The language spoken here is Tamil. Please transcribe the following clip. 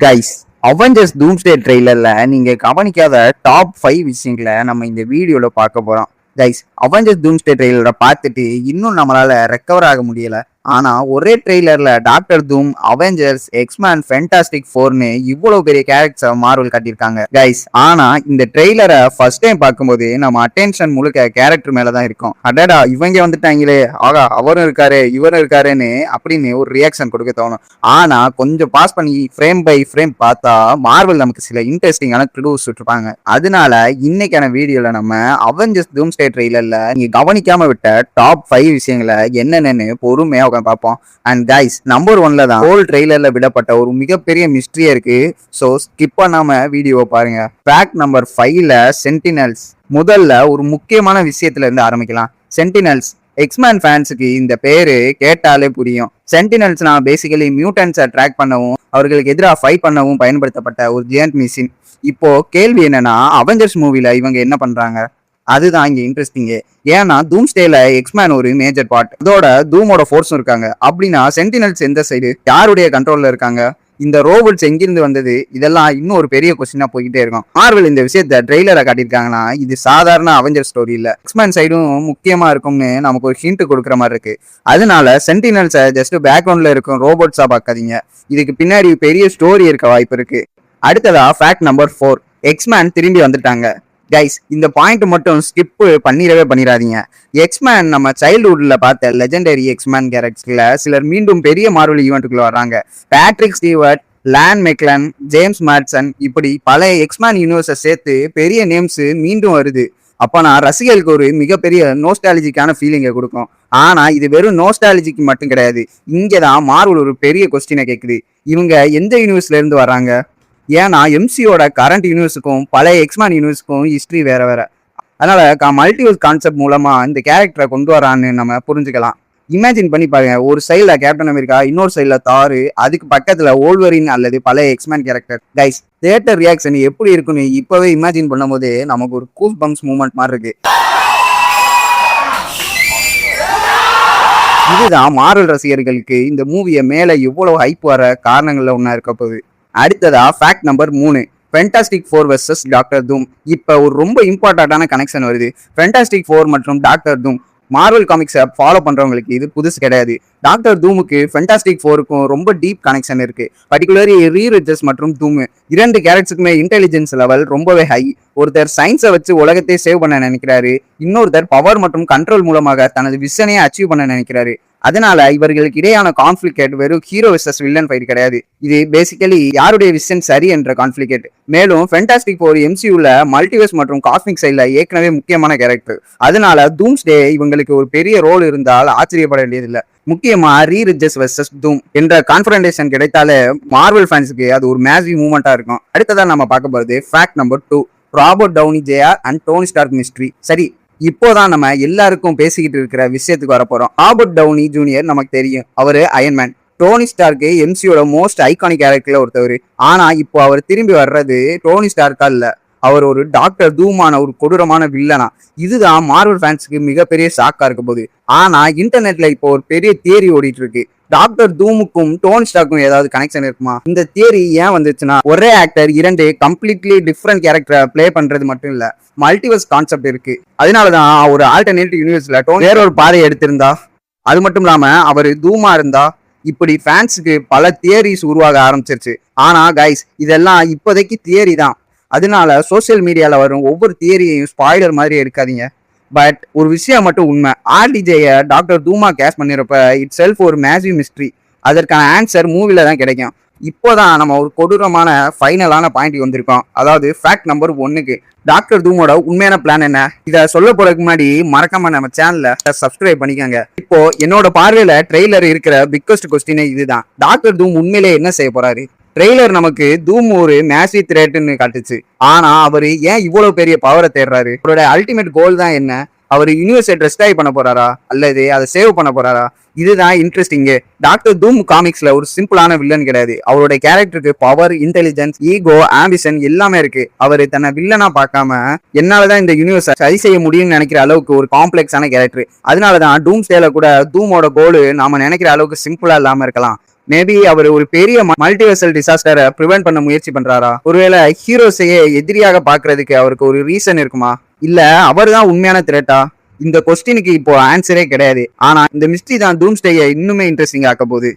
கைஸ், அவெஞ்சர்ஸ் டூம்ஸ்டே ட்ரெய்லர்ல நீங்க கவனிக்காத டாப் 5 விஷயங்களை நம்ம இந்த வீடியோல பார்க்க போறோம். கைஸ், அவெஞ்சர்ஸ் டூம்ஸ்டே ட்ரெய்லரை பார்த்துட்டு இன்னும் நம்மளால ரெக்கவர் ஆக முடியல. ஆனா ஒரே ட்ரெய்லர்ல டாக்டர் தூம், அவெஞ்சர்ஸ், எக்ஸ்மேன், ஃபென்டாஸ்டிக் ஃபோர்னு இவ்வளவு பெரிய கேரக்டர் மார்வல் காட்டியிருக்காங்க கைஸ். ஆனா இந்த ட்ரெய்லரை ஃபர்ஸ்ட் டைம் பார்க்கும்போது நம்ம அட்டென்ஷன் முழுக்க கேரக்டர் மேலதான் இருக்கும். அடடா இவங்க வந்துட்டாங்களே, ஆகா அவரும் இருக்காரு இவரும் இருக்காருன்னு அப்படின்னு ஒரு ரியாக்ஷன் கொடுக்க தோணும். ஆனா கொஞ்சம் பாஸ் பண்ணி ஃப்ரேம் பை ஃப்ரேம் பார்த்தா மார்வல் நமக்கு சில இன்ட்ரெஸ்டிங்கான க்ளூஸ் விட்டுருப்பாங்க. அதனால இன்னைக்கான வீடியோல நம்ம அவெஞ்சர்ஸ் டூம்ஸ்டே ட்ரெய்லர்ல நீங்க கவனிக்காம விட்ட டாப் 5 விஷயங்களை என்னென்னு பொறுமையா பார்ப்போம். அண்ட் கைஸ், நம்பர் 1ல தான் ஹோல் ட்ரெய்லர்ல விடப்பட்ட ஒரு மிகப்பெரிய மிஸ்ட்ரியா இருக்கு. சோ ஸ்கிப் பண்ணாம வீடியோவை பாருங்க. ஃபேக்ட் நம்பர் 5ல சென்டினல்ஸ். முதல்ல ஒரு முக்கியமான விஷயத்துல இருந்து ஆரம்பிக்கலாம். சென்டினல்ஸ் எக்ஸ்மேன் ஃபேன்ஸுக்கு இந்த பேரு கேட்டாலே புரியும். சென்டினல்ஸ்னா பேசிக்கலி மியூட்டன்ஸை ட்ராக் பண்ணவும் அவர்களுக்கு எதிராக ஃபைட் பண்ணவும் பயன்படுத்தப்பட்ட ஒரு ஜியன்ட் மிஷின். இப்போ கேள்வி என்னன்னா, அவெஞ்சர்ஸ் மூவில இவங்க என்ன பண்றாங்க? அதுதான் இங்க இன்ட்ரெஸ்டிங்கு. ஏன்னா டூம்ஸ்டேல எக்ஸ்மேன் ஒரு மேஜர் பார்ட், அதோட தூமோட ஃபோர்ஸும் இருக்காங்க. அப்படின்னா சென்டினல்ஸ் எந்த சைடு, யாருடைய கண்ட்ரோல்ல இருக்காங்க? இந்த ரோபோட்ஸ் எங்கிருந்து வந்தது? இதெல்லாம் இன்னும் ஒரு பெரிய கொஸ்டினா போய்கிட்டே இருக்கும். மார்வல் இந்த விஷயத்த ட்ரெய்லரை காட்டியிருக்காங்கன்னா இது சாதாரண அவெஞ்சர் ஸ்டோரி இல்ல, எக்ஸ்மேன் சைடும் முக்கியமா இருக்கும்னு நமக்கு ஒரு ஹிண்ட் கொடுக்குற மாதிரி இருக்கு. அதனால சென்டினல்ஸை ஜஸ்ட் பேக்ரவுண்ட்ல இருக்கும் ரோபோட்ஸா பார்க்காதீங்க, இதுக்கு பின்னாடி பெரிய ஸ்டோரி இருக்க வாய்ப்பு இருக்கு. அடுத்ததா ஃபேக்ட் நம்பர் 4, எக்ஸ்மேன் திரும்பி வந்துட்டாங்க. கைஸ், இந்த பாயிண்ட் மட்டும் ஸ்கிப் பண்ணிடாதீங்க. எக்ஸ்மேன் நம்ம சைல்ட்ஹுட்ல பார்த்த லெஜெண்டரி எக்ஸ்மேன் கேரக்டர்ஸ்ல சிலர் மீண்டும் பெரிய மார்வல் ஈவெண்ட்டுக்குள்ள வராங்க. பேட்ரிக் ஸ்டீவர்ட், லான் மெக்லன், ஜேம்ஸ் மேட்சன், இப்படி பல எக்ஸ்மேன் யூனிவர்ஸை சேர்த்து பெரிய நேம்ஸ் மீண்டும் வருது. அப்பனா ரசிகர்களுக்கு ஒரு மிகப்பெரிய நோஸ்டாலஜிக்கான ஃபீலிங்கை கொடுக்கும். ஆனா இது வெறும் நோஸ்டாலஜிக்கு மட்டும் கிடையாது. இங்கதான் மார்வல் ஒரு பெரிய கொஸ்டினை கேட்குது, இவங்க எந்த யூனிவர்ஸ்ல இருந்து வராங்க? ஏன்னா எம்சியோட கரண்ட் யூனிவர்ஸுக்கும் பழைய எக்ஸ்மேன் யூனிவர்ஸுக்கும் ஹிஸ்ட்ரி வேற வேற. அதனால மல்டிவர்ஸ் கான்செப்ட் மூலமா இந்த கேரக்டரை கொண்டு வரான்னு நம்ம புரிஞ்சுக்கலாம். இமேஜின் பண்ணி பாருங்க, ஒரு சைட்ல கேப்டன் அமெரிக்கா, இன்னொரு சைட்ல தாரு, அதுக்கு பக்கத்துல ஓல்வரின் அல்லது பழைய எக்ஸ்மேன் கேரக்டர். கைஸ், தியேட்டர் ரியாக்ஷன் எப்படி இருக்குன்னு இப்பவே இமேஜின் பண்ணும் போது நமக்கு ஒரு கூஸ் பம்ப்ஸ் மூமெண்ட் மாதிரி இருக்கு. இதுதான் மார்வல் ரசிகர்களுக்கு இந்த மூவியை மேல எவ்வளவு ஹைப் வர காரணங்கள்ல ஒன்னா இருக்க போகுது. அடுத்ததா fact number 3, Fantastic Four versus Doctor Doom. இப்ப ஒரு ரொம்ப இம்பார்ட்டன்டான கனெக்ஷன் வருது. ஃபென்டாஸ்டிக் ஃபோர் மற்றும் டாக்டர் தூம் மார்வல் காமிக்ஸை ஃபாலோ பண்றவங்களுக்கு இது புதுசு கிடையாது. டாக்டர் தூமுக்கு ஃபென்டாஸ்டிக் ஃபோருக்கும் ரொம்ப டீப் கனெக்ஷன் இருக்கு. பர்டிகுலர்லி ரீட் ரிச்சர்ஸ் மற்றும் தூம் இரண்டு கேரக்டர்ஸுக்குமே இன்டெலிஜென்ஸ் லெவல் ரொம்பவே ஹை. ஒருத்தர் சயின்ஸை வச்சு உலகத்தை சேவ் பண்ண நினைக்கிறாரு, இன்னொருத்தர் பவர் மற்றும் கண்ட்ரோல் மூலமாக தனது விஷனையை அச்சீவ் பண்ண நினைக்கிறாரு. அதனால இவர்களுக்கு இடையான கான்ஃபிளிகேட் வெறும் ஹீரோ வெர்சஸ் வில்லன் ஃபைட் கிடையாது, இது பேசிக்கலி யாருடைய விஷன் சரி என்ற கான்ஃபிளிகேட். மேலும் ஃபென்டாஸ்டிக் ஃபோர் எம்சியூல மல்டிவர்ஸ் மற்றும் காஸ்மிக் சைட்ல ஏற்கனவே முக்கியமான கேரக்டர். அதனால டூம்ஸ்டே இவங்களுக்கு ஒரு பெரிய ரோல் இருந்தால் ஆச்சரியப்பட வேண்டியதில்லை. முக்கியமா ரீட் ரிச்சர்ஸ் வெர்சஸ் தூம் என்ற கான்ஃபரன்டேஷன் கிடைத்தாலே மார்வல் ஃபேன்ஸுக்கு அது ஒரு மேசிவ் மூமெண்டா இருக்கும். அடுத்ததான் நம்ம பார்க்க போறது fact number 2, Robert Downey J R and Tony Stark mystery. சரி, இப்போதான் நம்ம எல்லாருக்கும் பேசிக்கிட்டு இருக்கிற விஷயத்துக்கு வரப்போறோம். ராபர்ட் டவுனி ஜூனியர் நமக்கு தெரியும், அவரு அயன்மேன். டோனி ஸ்டார்க்கு எம்சியோட மோஸ்ட் ஐகானிக் கேரக்டர்ல ஒருத்தவர். ஆனா இப்போ அவர் திரும்பி வர்றது டோனி ஸ்டார்க்கா இல்ல, அவர் ஒரு டாக்டர் தூமான ஒரு கொடூரமான வில்லனா. இதுதான் மார்வல் ஃபேன்ஸுக்கு மிகப்பெரிய ஷாக்கா இருக்க போகுது. ஆனா இன்டர்நெட்ல இப்போ ஒரு பெரிய தியரி ஓடிட்டு இருக்கு, டாக்டர் தூமுக்கும் டோனி ஸ்டார்க்கும் ஏதாவது கனெக்ஷன் இருக்குமா? இந்த தியரி ஏன் வந்துச்சுன்னா, ஒரே ஆக்டர் இரண்டு கம்ப்ளீட்லி டிஃப்ரெண்ட் கேரக்டரை பிளே பண்றது மட்டும் இல்ல, மல்டிவர்ஸ் கான்செப்ட் இருக்கு. அதனாலதான் ஒரு ஆல்டர்னேட்டிவ் யூனிவர்ஸ்ல டோனி வேற ஒரு பாதையை எடுத்திருந்தா, அது மட்டும் இல்லாம அவர் தூமா இருந்தா, இப்படி ஃபேன்ஸுக்கு பல தியரிஸ் உருவாக ஆரம்பிச்சிருச்சு. ஆனா கைஸ், இதெல்லாம் இப்போதைக்கு தியரி தான். அதனால சோசியல் மீடியால வரும் ஒவ்வொரு தியரியையும் ஸ்பாய்லர் மாதிரி எடுக்காதீங்க. பட் ஒரு விஷயம் மட்டும் உண்மை, ஆர்டிஜேய டாக்டர் தூமா கேஸ் பண்ணிருப்ப இட் செல்ஃப் ஒரு மேசிவ் மிஸ்ட்ரி. அதற்கான ஆன்சர் மூவில தான் கிடைக்கும். இப்போதான் நம்ம ஒரு கொடூரமான ஃபைனலான பாயிண்ட் வந்திருக்கோம். அதாவது ஃபேக்ட் நம்பர் 1க்கு, டாக்டர் தூமோட உண்மையான பிளான் என்ன? இதை சொல்ல போறதுக்கு முன்னாடி மறக்காம நம்ம சேனலை சப்ஸ்கிரைப் பண்ணிக்கோங்க. இப்போ என்னோட பார்வையில ட்ரெய்லர் இருக்கிற பிக்கஸ்ட் கொஸ்டினே இதுதான், டாக்டர் தூம் உண்மையிலே என்ன செய்ய போறாரு? ட்ரெய்லர் நமக்கு தூம் ஒரு மேசிவ் த்ரெட்னு காட்டுச்சு. ஆனா அவரு ஏன் இவ்வளவு பெரிய பவரை தேடுறாரு? அவரோட அல்டிமேட் கோல் தான் என்ன? அவர் யூனிவர்ஸை டெஸ்ட்ராய் பண்ண போறாரா அல்லது அதை சேவ் பண்ண போறாரா? இதுதான் இன்ட்ரெஸ்டிங்கு. டாக்டர் தூம் காமிக்ஸ்ல ஒரு சிம்பிளான வில்லன் கிடையாது. அவருடைய கேரக்டருக்கு பவர், இன்டெலிஜென்ஸ், ஈகோ, ஆம்பிஷன் எல்லாமே இருக்கு. அவர் தன்னை வில்லனா பார்க்காம என்னாலதான் இந்த யூனிவர்ஸை சரி செய்ய முடியும்னு நினைக்கிற அளவுக்கு ஒரு காம்ப்ளெக்ஸான கேரக்டர். அதனாலதான் டூம்ஸ்டேல கூட தூமோட கோல் நாம நினைக்கிற அளவுக்கு சிம்பிளா இல்லாம இருக்கலாம். மேபி அவர் ஒரு பெரிய மல்டிவர்சல் டிசாஸ்டரை ப்ரிவென்ட் பண்ண முயற்சி பண்றாரா? ஒருவேளை ஹீரோஸையே எதிரியாக பாக்குறதுக்கு அவருக்கு ஒரு ரீசன் இருக்குமா? இல்ல அவர் தான் உண்மையான த்ரெட்டா? இந்த கொஸ்டினுக்கு இப்போ ஆன்சரே கிடையாது. ஆனா இந்த மிஸ்ட்ரி தான் டூம்ஸ்டேயை இன்னுமே இன்ட்ரெஸ்டிங் ஆக்க போகுது.